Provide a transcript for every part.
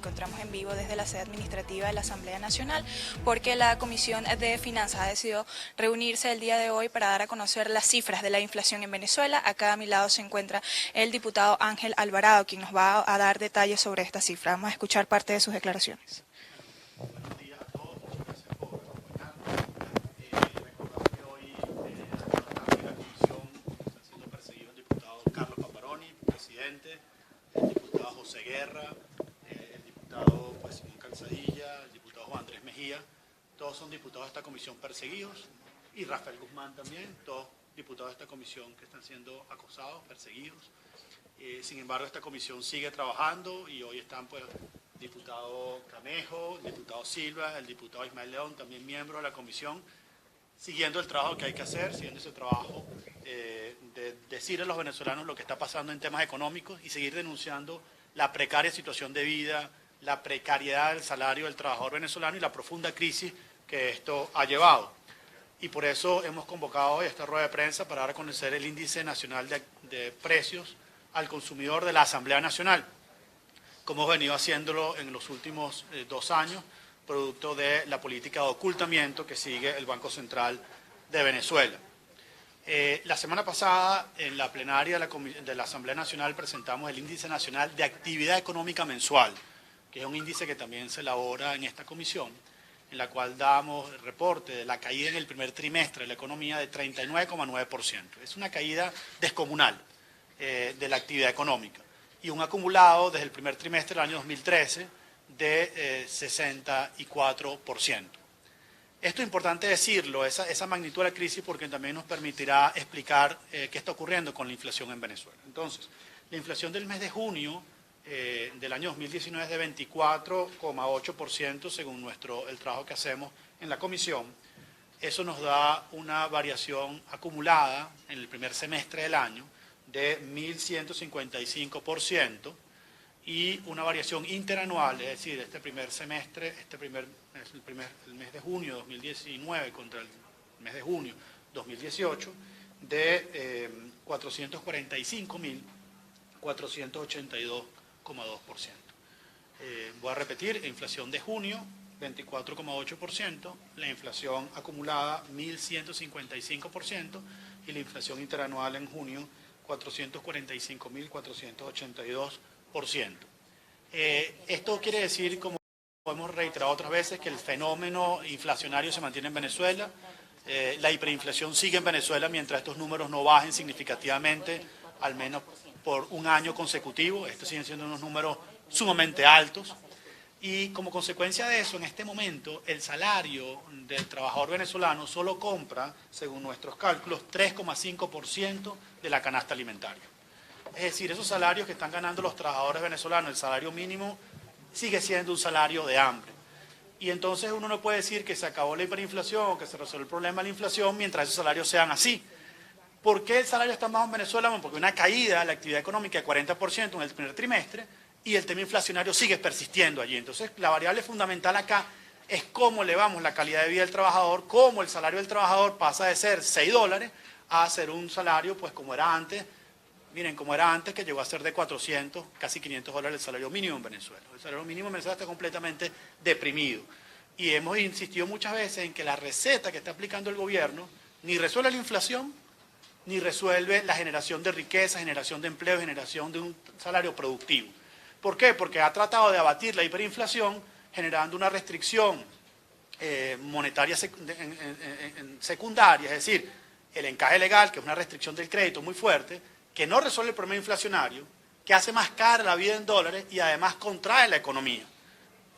encontramos en vivo desde la sede administrativa de la Asamblea Nacional, porque la Comisión de Finanzas ha decidido reunirse el día de hoy para dar a conocer las cifras de la inflación en Venezuela. Acá a mi lado se encuentra el diputado Ángel Alvarado, quien nos va a dar detalles sobre esta cifra. Vamos a escuchar parte de sus declaraciones. Buenos días a todos, muchas gracias por acompañarnos. Recordar que hoy en la comisión está siendo perseguido el diputado Carlos Paparoni, presidente, el diputado José Guerra, el diputado Simón Calzadilla, el diputado Juan Andrés Mejía. Todos son diputados de esta comisión perseguidos, y Rafael Guzmán también, todos diputados de esta comisión que están siendo acosados, perseguidos. Sin embargo, esta comisión sigue trabajando y hoy están diputado Camejo, el diputado Silva, el diputado Ismael León, también miembro de la comisión, siguiendo el trabajo que hay que hacer, siguiendo ese trabajo de decir a los venezolanos lo que está pasando en temas económicos y seguir denunciando la precaria situación de vida, la precariedad del salario del trabajador venezolano y la profunda crisis que esto ha llevado. Y por eso hemos convocado hoy esta rueda de prensa para dar a conocer el índice nacional de precios al consumidor de la Asamblea Nacional, como hemos venido haciéndolo en los últimos 2 años, producto de la política de ocultamiento que sigue el Banco Central de Venezuela. La semana pasada, en la plenaria de la Asamblea Nacional, presentamos el Índice Nacional de Actividad Económica Mensual, que es un índice que también se elabora en esta comisión, en la cual damos el reporte de la caída en el primer trimestre de la economía de 39,9%. Es una caída descomunal de la actividad económica, y un acumulado desde el primer trimestre del año 2013 de 64%. Esto es importante decirlo, esa magnitud de la crisis, porque también nos permitirá explicar qué está ocurriendo con la inflación en Venezuela. Entonces, la inflación del mes de junio del año 2019 es de 24,8% según el trabajo que hacemos en la comisión. Eso nos da una variación acumulada en el primer semestre del año de 1.155% y una variación interanual, es decir, este primer semestre, el mes de junio 2019 contra el mes de junio 2018, de 445.482,2%. Voy a repetir, la inflación de junio, 24,8%, la inflación acumulada, 1.155%, y la inflación interanual en junio, 445.482%. Esto quiere decir, como hemos reiterado otras veces, que el fenómeno inflacionario se mantiene en Venezuela. La hiperinflación sigue en Venezuela mientras estos números no bajen significativamente, al menos por un año consecutivo. Estos siguen siendo unos números sumamente altos. Y como consecuencia de eso, en este momento, el salario del trabajador venezolano solo compra, según nuestros cálculos, 3,5% de la canasta alimentaria. Es decir, esos salarios que están ganando los trabajadores venezolanos, el salario mínimo, sigue siendo un salario de hambre. Y entonces uno no puede decir que se acabó la hiperinflación o que se resuelve el problema de la inflación mientras esos salarios sean así. ¿Por qué el salario está bajo en Venezuela? Bueno, porque hay una caída de la actividad económica de 40% en el primer trimestre, y el tema inflacionario sigue persistiendo allí. Entonces, la variable fundamental acá es cómo elevamos la calidad de vida del trabajador, cómo el salario del trabajador pasa de ser $6 a ser un salario, pues como era antes. Miren, como era antes, que llegó a ser de 400, casi $500 el salario mínimo en Venezuela. El salario mínimo en Venezuela está completamente deprimido. Y hemos insistido muchas veces en que la receta que está aplicando el gobierno ni resuelve la inflación, ni resuelve la generación de riqueza, generación de empleo, generación de un salario productivo. ¿Por qué? Porque ha tratado de abatir la hiperinflación generando una restricción monetaria secundaria, es decir, el encaje legal, que es una restricción del crédito muy fuerte, que no resuelve el problema inflacionario, que hace más cara la vida en dólares y además contrae la economía.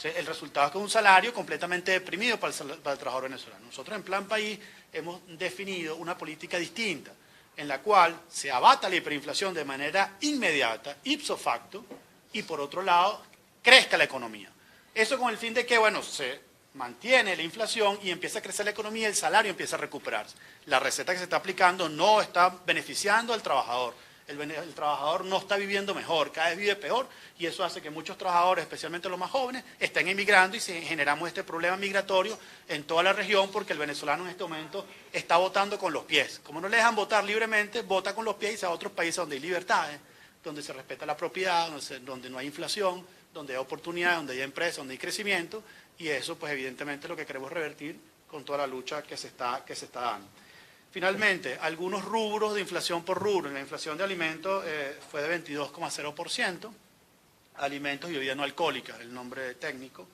El resultado es que es un salario completamente deprimido para el trabajador venezolano. Nosotros en Plan País hemos definido una política distinta, en la cual se abata la hiperinflación de manera inmediata, ipso facto, y por otro lado, crezca la economía. Eso con el fin de que, bueno, se mantiene la inflación y empieza a crecer la economía y el salario empieza a recuperarse. La receta que se está aplicando no está beneficiando al trabajador. El trabajador no está viviendo mejor, cada vez vive peor, y eso hace que muchos trabajadores, especialmente los más jóvenes, estén emigrando y generamos este problema migratorio en toda la región, porque el venezolano en este momento está votando con los pies. Como no le dejan votar libremente, vota con los pies y se va a otros países donde hay libertades, donde se respeta la propiedad, donde no hay inflación, donde hay oportunidades, donde hay empresas, donde hay crecimiento, y eso pues evidentemente es lo que queremos revertir con toda la lucha que se está dando. Finalmente, algunos rubros de inflación por rubro. La inflación de alimentos fue de 22,0%, alimentos y bebidas no alcohólicas, el nombre técnico.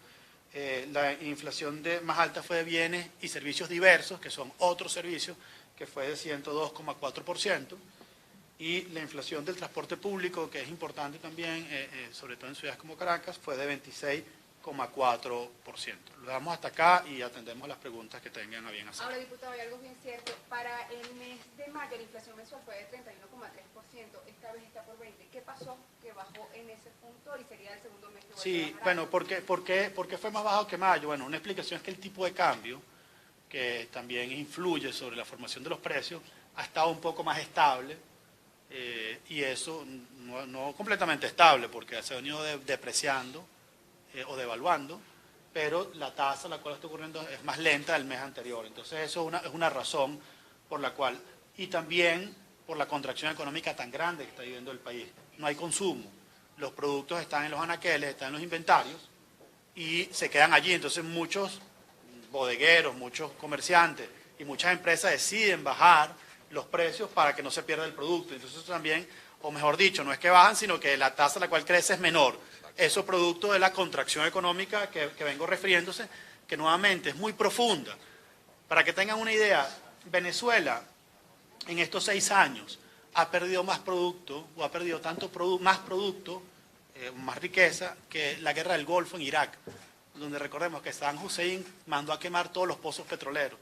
La inflación más alta fue de bienes y servicios diversos, que son otros servicios, que fue de 102,4%. Y la inflación del transporte público, que es importante también, sobre todo en ciudades como Caracas, fue de 26,4%. Lo damos hasta acá y atendemos las preguntas que tengan a bien hacer. Ahora, diputado, hay algo bien cierto. Para el mes de mayo la inflación mensual fue de 31,3%. Esta vez está por 20%. ¿Qué pasó que bajó en ese punto y sería el segundo mes que vuelve a bajar? Bueno, ¿por qué fue más bajo que mayo? Bueno, una explicación es que el tipo de cambio, que también influye sobre la formación de los precios, ha estado un poco más estable. Y eso no completamente estable, porque se ha venido depreciando o devaluando, pero la tasa a la cual está ocurriendo es más lenta del mes anterior. Entonces eso es una razón por la cual, y también por la contracción económica tan grande que está viviendo el país. No hay consumo, los productos están en los anaqueles, están en los inventarios y se quedan allí. Entonces muchos bodegueros, muchos comerciantes y muchas empresas deciden bajar los precios para que no se pierda el producto. Entonces eso también, o mejor dicho, no es que bajan, sino que la tasa a la cual crece es menor. Eso producto de la contracción económica que vengo refiriéndose, que nuevamente es muy profunda. Para que tengan una idea, Venezuela en estos 6 años ha perdido más producto, o ha perdido más producto, más riqueza, que la guerra del Golfo en Irak, donde recordemos que Saddam Hussein mandó a quemar todos los pozos petroleros.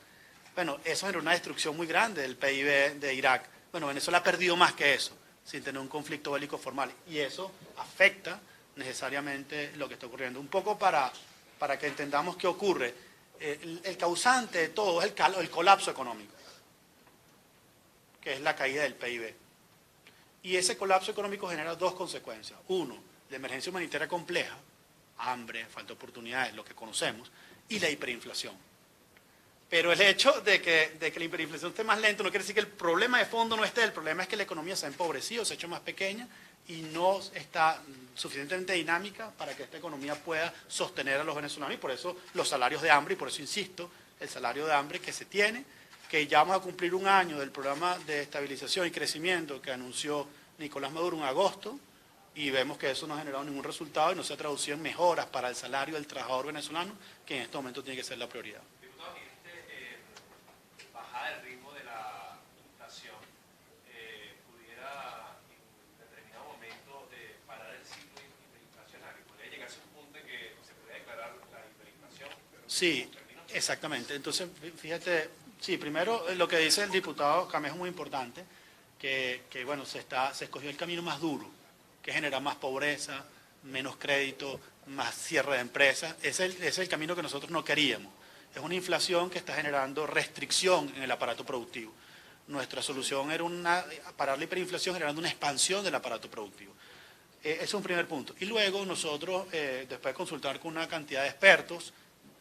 Bueno, eso generó una destrucción muy grande del PIB de Irak. Bueno, Venezuela ha perdido más que eso, sin tener un conflicto bélico formal. Y eso afecta necesariamente lo que está ocurriendo. Un poco para que entendamos qué ocurre. El causante de todo es el colapso económico, que es la caída del PIB. Y ese colapso económico genera 2 consecuencias. Uno, la emergencia humanitaria compleja, hambre, falta de oportunidades, lo que conocemos, y la hiperinflación. Pero el hecho de que la hiperinflación esté más lento no quiere decir que el problema de fondo no esté. El problema es que la economía se ha empobrecido, se ha hecho más pequeña y no está suficientemente dinámica para que esta economía pueda sostener a los venezolanos. Y por eso los salarios de hambre, y por eso insisto, el salario de hambre que se tiene, que ya vamos a cumplir 1 año del programa de estabilización y crecimiento que anunció Nicolás Maduro en agosto, y vemos que eso no ha generado ningún resultado y no se ha traducido en mejoras para el salario del trabajador venezolano, que en este momento tiene que ser la prioridad. El ritmo de la inflación pudiera en determinado momento parar el ciclo hiperinflacionario. Podría llegarse a un punto en que se pudiera declarar la hiperinflación. Sí, exactamente. Entonces, fíjate, sí, primero lo que dice el diputado Camejo es muy importante, que bueno, se escogió el camino más duro, que genera más pobreza, menos crédito, más cierre de empresas. Ese es el camino que nosotros no queríamos. Es una inflación que está generando restricción en el aparato productivo. Nuestra solución era parar la hiperinflación generando una expansión del aparato productivo. Ese es un primer punto. Y luego nosotros, después de consultar con una cantidad de expertos,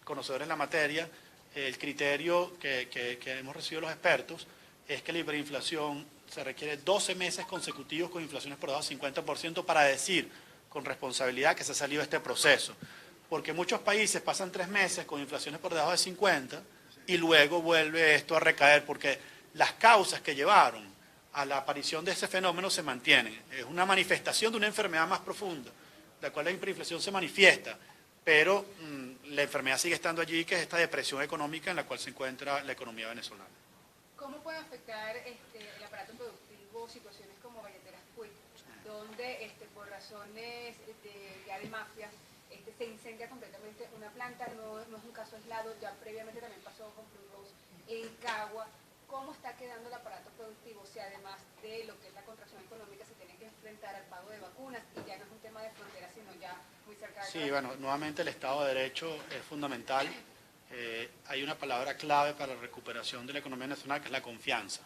conocedores de la materia, el criterio que hemos recibido los expertos es que la hiperinflación se requiere 12 meses consecutivos con inflaciones por debajo del 50% para decir con responsabilidad que se ha salido de este proceso. Porque muchos países pasan 3 meses con inflaciones por debajo de 50 y luego vuelve esto a recaer porque las causas que llevaron a la aparición de ese fenómeno se mantienen. Es una manifestación de una enfermedad más profunda, la cual la hiperinflación se manifiesta, pero la enfermedad sigue estando allí, que es esta depresión económica en la cual se encuentra la economía venezolana. ¿Cómo puede afectar el aparato productivo situaciones como Valleteras Puig, donde por razones de mafias se incendia completamente una planta? No es un caso aislado, ya previamente también pasó con Blue Rose en Cagua. ¿Cómo está quedando el aparato productivo? Si además de lo que es la contracción económica se tiene que enfrentar al pago de vacunas y ya no es un tema de frontera, sino ya muy cerca de... Sí, bueno, nuevamente el Estado de Derecho es fundamental. Hay una palabra clave para la recuperación de la economía nacional que es la confianza.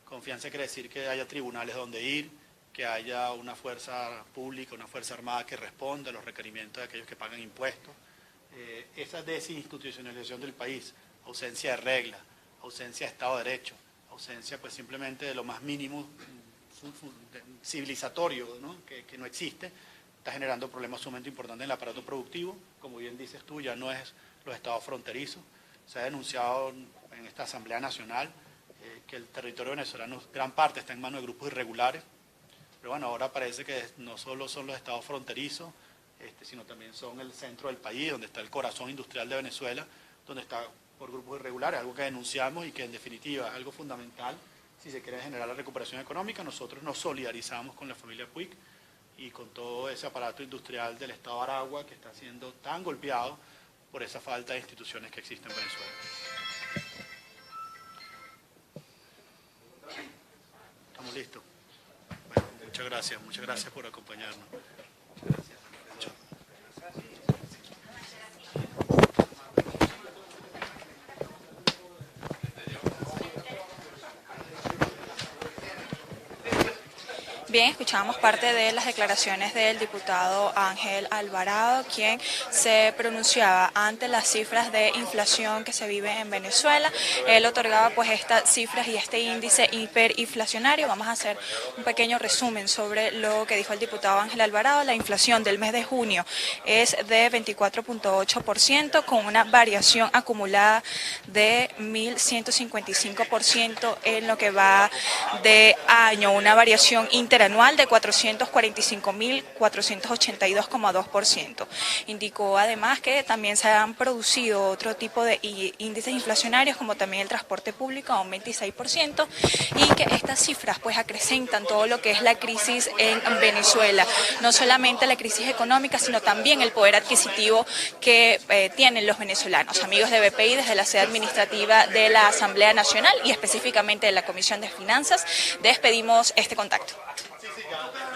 Confianza quiere decir que haya tribunales donde ir, que haya una fuerza pública, una fuerza armada que responda a los requerimientos de aquellos que pagan impuestos. Esa desinstitucionalización del país, ausencia de reglas, ausencia de Estado de Derecho, ausencia pues simplemente de lo más mínimo civilizatorio, ¿no? Que no existe, está generando problemas sumamente importantes en el aparato productivo. Como bien dices tú, ya no es los estados fronterizos. Se ha denunciado en esta Asamblea Nacional que el territorio venezolano, gran parte, está en manos de grupos irregulares. Pero bueno, ahora parece que no solo son los estados fronterizos, sino también son el centro del país, donde está el corazón industrial de Venezuela, donde está por grupos irregulares, algo que denunciamos y que en definitiva es algo fundamental. Si se quiere generar la recuperación económica, nosotros nos solidarizamos con la familia Puig y con todo ese aparato industrial del Estado de Aragua que está siendo tan golpeado por esa falta de instituciones que existen en Venezuela. ¿Estamos listos? Bueno, muchas gracias por acompañarnos. Bien, escuchamos parte de las declaraciones del diputado Ángel Alvarado, quien se pronunciaba ante las cifras de inflación que se vive en Venezuela. Él otorgaba pues estas cifras y este índice hiperinflacionario. Vamos a hacer un pequeño resumen sobre lo que dijo el diputado Ángel Alvarado. La inflación del mes de junio es de 24.8%, con una variación acumulada de 1.155% en lo que va de año, una variación interanual de 445.482,2%. Indicó además que también se han producido otro tipo de índices inflacionarios, como también el transporte público a un 26%, y que estas cifras pues acrecentan todo lo que es la crisis en Venezuela, no solamente la crisis económica, sino también el poder adquisitivo que tienen los venezolanos. Amigos de BPI, desde la sede administrativa de la Asamblea Nacional y específicamente de la Comisión de Finanzas, despedimos este contacto. Sí, ya.